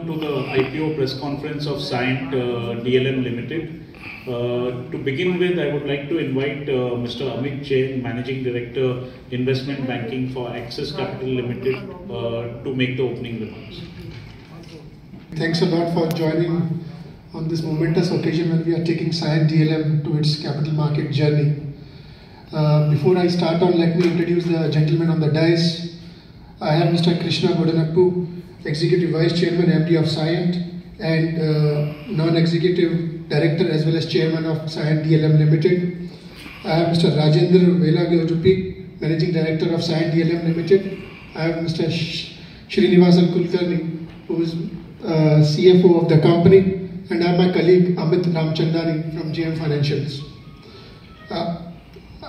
welcome to the IPO press conference of Cyient DLM Limited. To begin with, I would like to invite Mr. Amit Jain, Managing Director, Investment Banking for Axis Capital Limited, to make the opening remarks. Thanks a lot for joining on this momentous occasion when we are taking Cyient DLM to its capital market journey. Before I start on, let me introduce the gentlemen on the dais. I have Mr. Krishna Bodanappu, Executive Vice Chairman, MD of Cyient, and Non-Executive Director as well as Chairman of Cyient DLM Limited. I have Mr. Rajendra Velagapudi, Managing Director of Cyient DLM Limited. I have Mr. Srinivasan Kulkarni, who is CFO of the company, and I have my colleague Amit Ramchandani from JM Financials.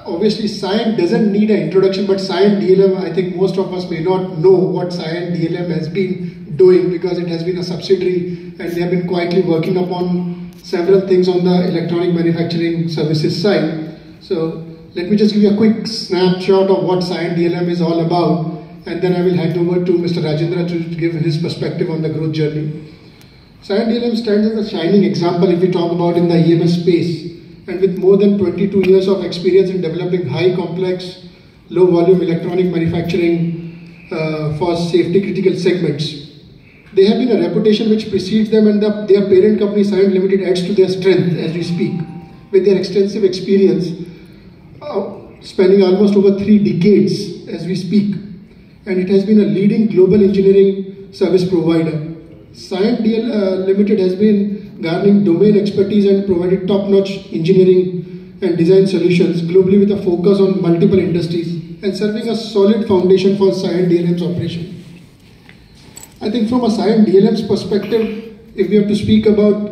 Obviously, Cyient doesn't need an introduction, but Cyient DLM, I think most of us may not know what Cyient DLM has been doing because it has been a subsidiary and they have been quietly working upon several things on the electronic manufacturing services side. So let me just give you a quick snapshot of what Cyient DLM is all about, and then I will hand over to Mr. Rajendra to give his perspective on the growth journey. Cyient DLM stands as a shining example if we talk about in the EMS space. And with more than 22 years of experience in developing high complex, low volume electronic manufacturing for safety critical segments. They have been a reputation which precedes them, and their parent company Cyient Limited adds to their strength as we speak. With their extensive experience, spanning almost over 3 decades as we speak. And it has been a leading global engineering service provider. Cyient Limited has been garnering domain expertise and provided top-notch engineering and design solutions globally with a focus on multiple industries and serving a solid foundation for Cyient DLM's operation. I think from a Cyient DLM's perspective, if we have to speak about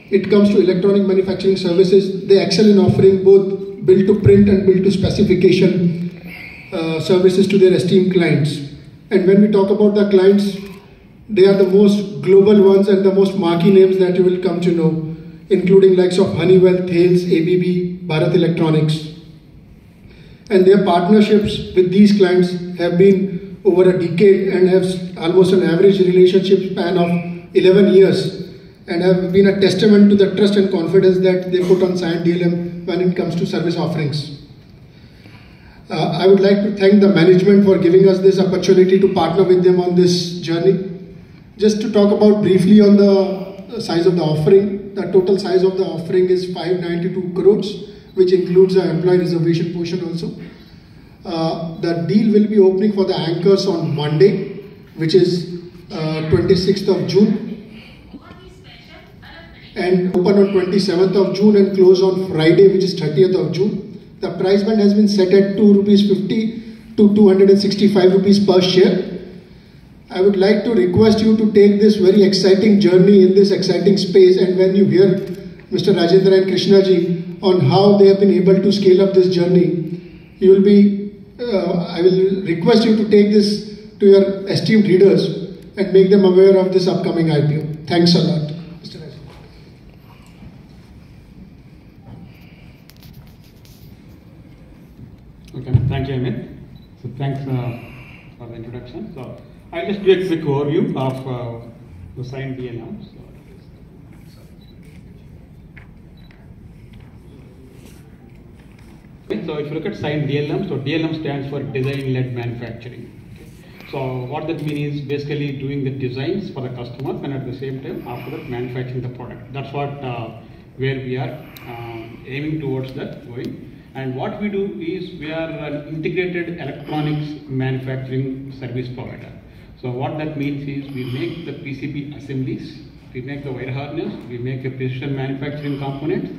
it comes to electronic manufacturing services, they excel in offering both build-to-print and build-to-specification services to their esteemed clients. And when we talk about the clients, they are the most global ones and the most marquee names that you will come to know, including likes of Honeywell, Thales, ABB, Bharat Electronics. And their partnerships with these clients have been over a decade and have almost an average relationship span of 11 years and have been a testament to the trust and confidence that they put on Cyient DLM when it comes to service offerings. I would like to thank the management for giving us this opportunity to partner with them on this journey. Just to talk about briefly on the size of the offering, the total size of the offering is 592 crores, which includes the employee reservation portion also. The deal will be opening for the anchors on Monday, which is 26th of June, and open on 27th of June and close on Friday, which is 30th of June. The price band has been set at ₹2.50 to 265 rupees per share. I would like to request you to take this very exciting journey in this exciting space, and when you hear Mr. Rajendra and Krishna ji on how they have been able to scale up this journey, you will be, I will request you to take this to your esteemed readers and make them aware of this upcoming IPO. Thanks a lot. Mr. Rajendra. Okay, thank you, Amit. So thanks for the introduction. So I'll just do a quick overview of the Cyient DLM. So if you look at Cyient DLM, so DLM stands for Design-Led Manufacturing. Okay. So what that means is basically doing the designs for the customers and at the same time after that manufacturing the product. That's what where we are aiming towards that going. And what we do is we are an integrated electronics manufacturing service provider. So what that means is we make the PCB assemblies, we make the wire harness, we make the precision manufacturing components,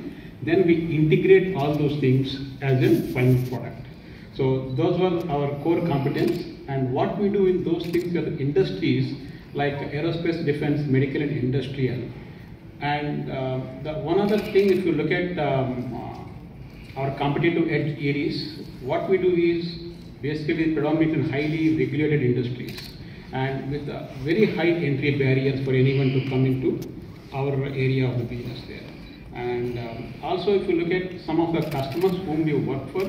then we integrate all those things as a final product. So those were our core competence, and what we do in those things are the industries like aerospace, defense, medical and industrial. And the one other thing, if you look at our competitive edge areas, what we do is basically predominantly in highly regulated industries and with very high entry barriers for anyone to come into our area of the business there. And also if you look at some of the customers whom we work for,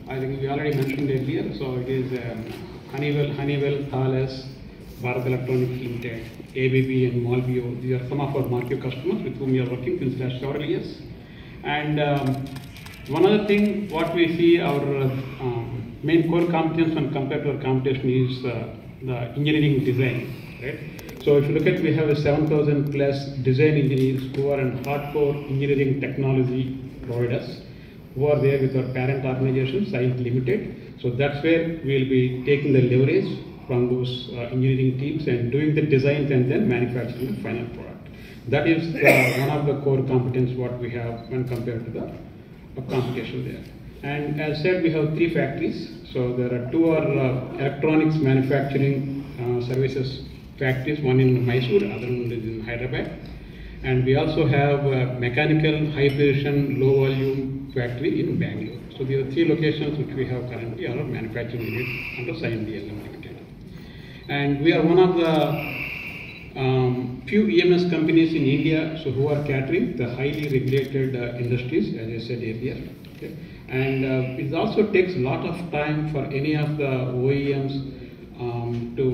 I think we already mentioned earlier, so it is Honeywell, Thales, Bharat Electronics Limited, ABB and Malvio. These are some of our market customers with whom we are working since last several years. And one other thing, what we see our main core competence when compared to our competition is the engineering design, right? So if you look at, we have a 7,000 plus design engineers who are in hardcore engineering technology providers who are there with our parent organization, Cyient Limited. So that's where we'll be taking the leverage from those engineering teams and doing the designs and then manufacturing the final product. That is one of the core competence what we have when compared to the competition there. And as said, we have 3 factories. So there are 2 are electronics manufacturing services factories, one in Mysore, other one is in Hyderabad. And we also have a mechanical high precision low volume factory in Bangalore. So there are 3 locations which we have currently are manufacturing units under Cyient DLM Limited. And we are one of the few EMS companies in India who are catering the highly regulated industries, as I said earlier. Okay. And it also takes a lot of time for any of the OEMs to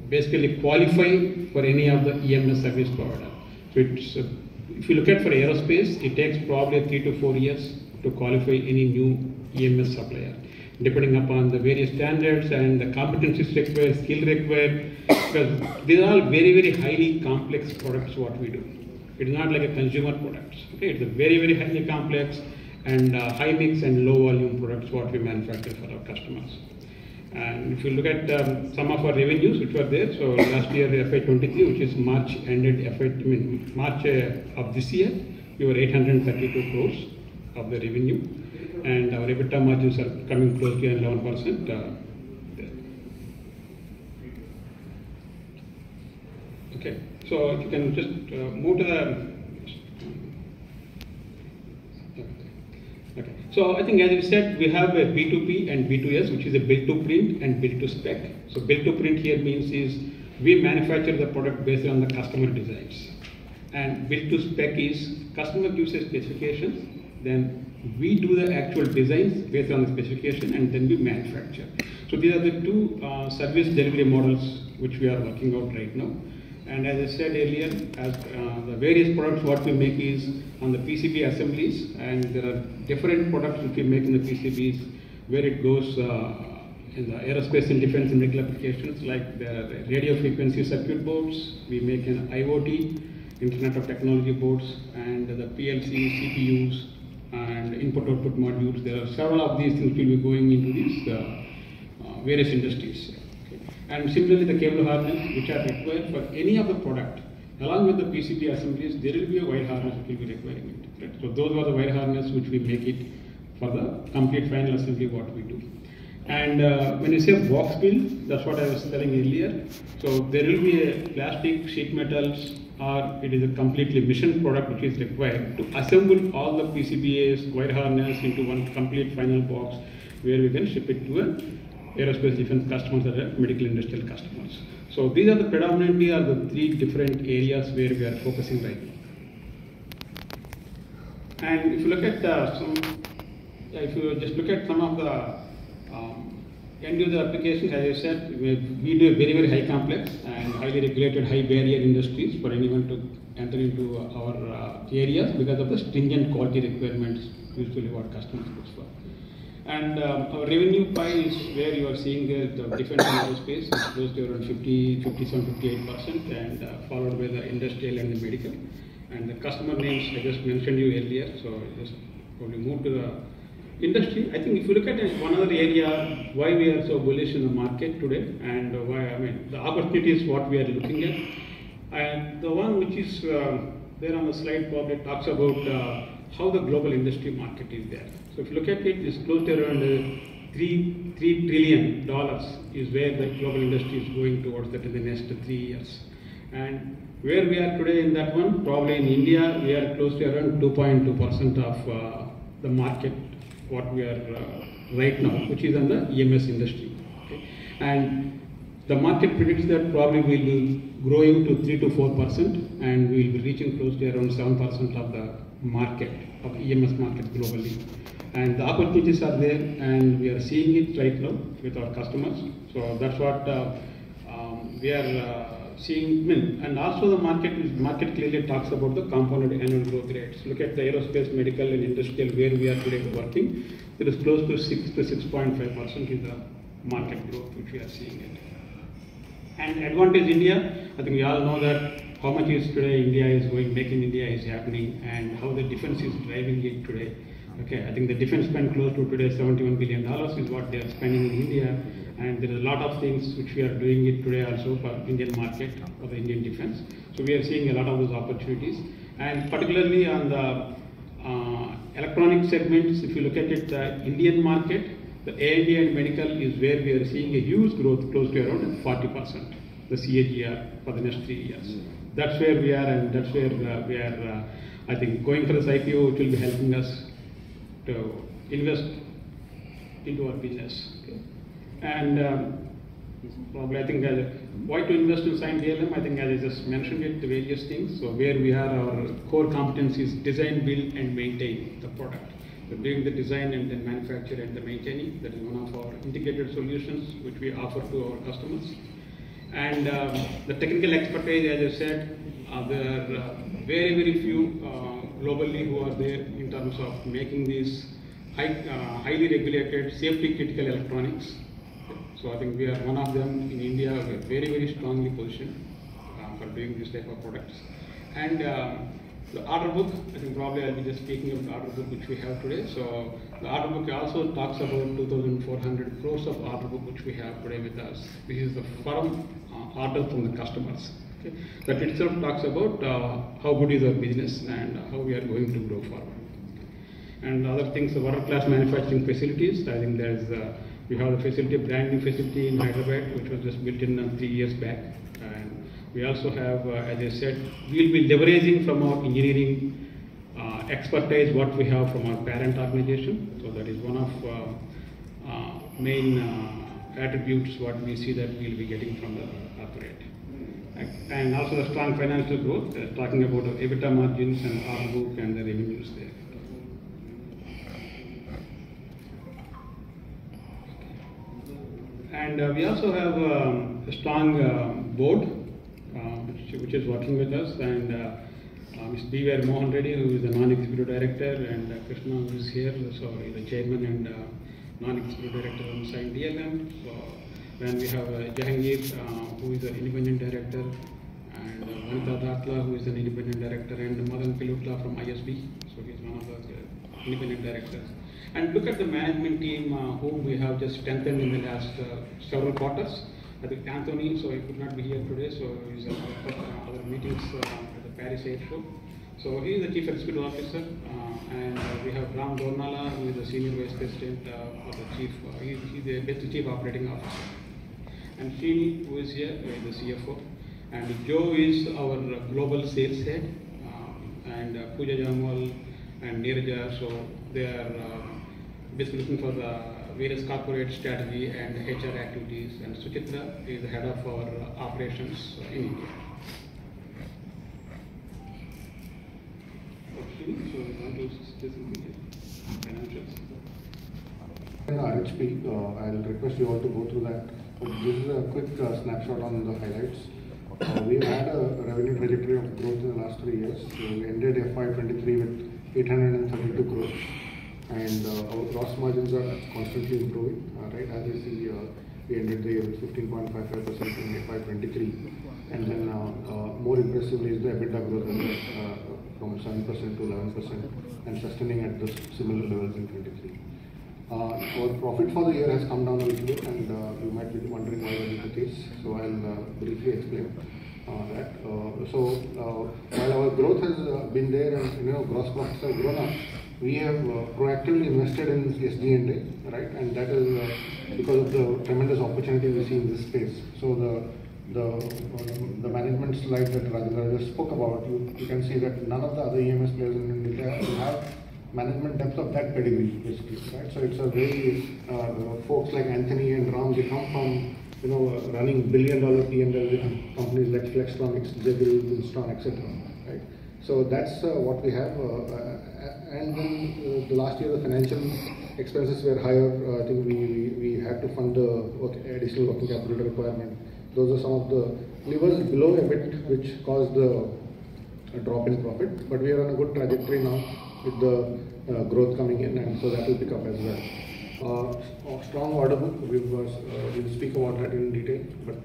basically qualify for any of the EMS service provider. So it's, if you look at for aerospace, it takes probably 3 to 4 years to qualify any new EMS supplier, depending upon the various standards and the competencies required, skill required, because these are all very, very highly complex products what we do. It is not like a consumer products. Okay? It's a very, very highly complex and high mix and low volume products what we manufacture for our customers. And if you look at some of our revenues which were there, so last year FY23, which is March ended March of this year, we were 832 crores of the revenue, and our EBITDA margins are coming close to 11%. Okay, so if you can just move to the. Okay. So I think as you said, we have a B2P and B2S, which is a build to print and build to spec. So build to print here means is we manufacture the product based on the customer designs. And build to spec is customer gives us specifications, then we do the actual designs based on the specification and then we manufacture. So these are the 2 service delivery models which we are working out right now. And as I said earlier, as the various products what we make is on the PCB assemblies, and there are different products which we make in the PCBs where it goes in the aerospace and defense and medical applications like the radio frequency circuit boards. We make an IoT, Internet of Technology boards, and the PLC, CPUs, and input-output modules. There are several of these things will be going into these various industries. And similarly, the cable harness, which are required for any of the product, along with the PCB assemblies, there will be a wire harness which will be requiring it. Right? So those are the wire harness which we make it for the complete final assembly what we do. And when you say box build, that's what I was telling earlier. So there will be a plastic, sheet metals, or it is a completely machined product which is required to assemble all the PCBAs, wire harness into one complete final box where we can ship it to a aerospace defense customers or medical industrial customers. So these are the predominantly are the 3 different areas where we are focusing right now. And if you look at if you just look at some of the end user applications, as I said, we do a very, very high complex and highly regulated, high barrier industries for anyone to enter into our areas because of the stringent quality requirements usually what customers look for. And our revenue pie is where you are seeing the defense and aerospace, it's close to around 57-58%, and followed by the industrial and the medical. And the customer names I just mentioned you earlier, so just probably move to the industry. I think if you look at it, one other area why we are so bullish in the market today, and why the opportunities what we are looking at, and the one which is there on the slide probably talks about how the global industry market is there. So if you look at it, it's close to around $3 trillion is where the global industry is going towards that in the next 3 years. And where we are today in that one, probably in India, we are close to around 2.2% of the market, what we are right now, which is in the EMS industry. Okay? And the market predicts that probably we will be growing to 3 to 4%, and we will be reaching close to around 7% of the market, of EMS market globally. And the opportunities are there, and we are seeing it right now with our customers. So that's what we are seeing, and also the market clearly talks about the compounded annual growth rates. Look at the aerospace, medical, and industrial where we are today working. It is close to 6 to 6.5% is the market growth which we are seeing it. And advantage India, I think we all know that how much is today India is going, Make in India is happening, and how the defense is driving it today. Okay, I think the defense spend close to today $71 billion is what they are spending in India, and there is a lot of things which we are doing it today also for Indian market or the Indian defense. So we are seeing a lot of those opportunities, and particularly on the electronic segments, if you look at it, the Indian market, the A&D and medical is where we are seeing a huge growth, close to around 40%, the CAGR for the next 3 years. That's where we are, and that's where we are, I think, going for this IPO, which will be helping us to invest into our business. Okay. And probably I think why to invest in Cyient DLM, I think as I just mentioned it, the various things. So where we are, our core competencies, design, build and maintain the product. So doing the design and then manufacture and the maintaining, that is one of our integrated solutions which we offer to our customers. And the technical expertise, as I said, there are very, very few globally who are there in terms of making these highly regulated, safety critical electronics. So I think we are one of them in India. We are very, very strongly positioned for doing this type of products. And the order book, I think probably I'll be just speaking of the order book which we have today. So the order book also talks about 2,400 crores of order book which we have today with us. This is the firm order from the customers. Okay. That itself talks about how good is our business and how we are going to grow forward. And other things, the world-class manufacturing facilities. I think there's we have a facility, a brand new facility in Hyderabad, which was just built in 3 years back. And we also have, as I said, we'll be leveraging from our engineering expertise what we have from our parent organization. So that is one of main attributes what we see that we'll be getting from the corporate. And also the strong financial growth, talking about the EBITDA margins and order book and the revenues there. And we also have a strong board which is working with us, and Mr. B.V.R. Mohan Reddy, who is the non-executive director, and Krishna, who is here, so the chairman and non-executive director of Cyient DLM. So then we have Jahangir, who is an independent director, and Vanita Datla, who is an independent director, and Madan Pilutla from ISB. So he is one of the independent directors. And look at the management team whom we have just strengthened in the last several quarters. I think Anthony, so he could not be here today, so he's at other meetings at the Paris Air Show. So he is the Chief Executive Officer, and we have Ram Dornala, who is the Senior Vice President of the Chief, he's the Chief Operating Officer. And Srini, who is here, is the CFO. And Joe is our Global Sales Head, and Pooja Jamal and Neeraja, so they are basically looking for the various corporate strategy and HR activities, and Suchitra is the head of our operations in India. So we want to financials. In RHP, I'll request you all to go through that. But this is a quick snapshot on the highlights. We've had a revenue trajectory of growth in the last 3 years. So we ended FY23 with 832 crores. And our gross margins are constantly improving, right? As you see, we ended the year with 15.55% in FY23. And then more impressively is the EBITDA growth from 7% to 11% and sustaining at the similar levels in 23. Our profit for the year has come down a little bit, and you might be wondering why that is the case. So I'll briefly explain that. While our growth has been there and gross profits have grown up, we have proactively invested in SG&A, right? And that is because of the tremendous opportunity we see in this space. So the management slide that Rajendra just spoke about, you can see that none of the other EMS players in India have management depth of that pedigree, basically, right? So it's a very folks like Anthony and Ram, they come from running billion-dollar P&L companies like Flextronics, Jabil, Instron, etc. Right? So that's what we have. And then the last year the financial expenses were higher. I think we had to fund the additional working capital requirement those are some of the levers below EBIT which caused the drop in profit. But we are on a good trajectory now with the growth coming in, and so that will pick up as well. Strong order book, we'll speak about that in detail, but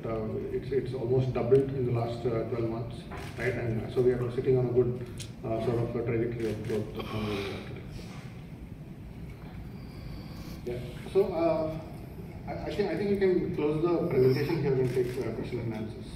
it's almost doubled in the last 12 months, right? And so we are sitting on a good sort of a trajectory of growth from where we are today. Yeah. So I think we can close the presentation here and take question and answers.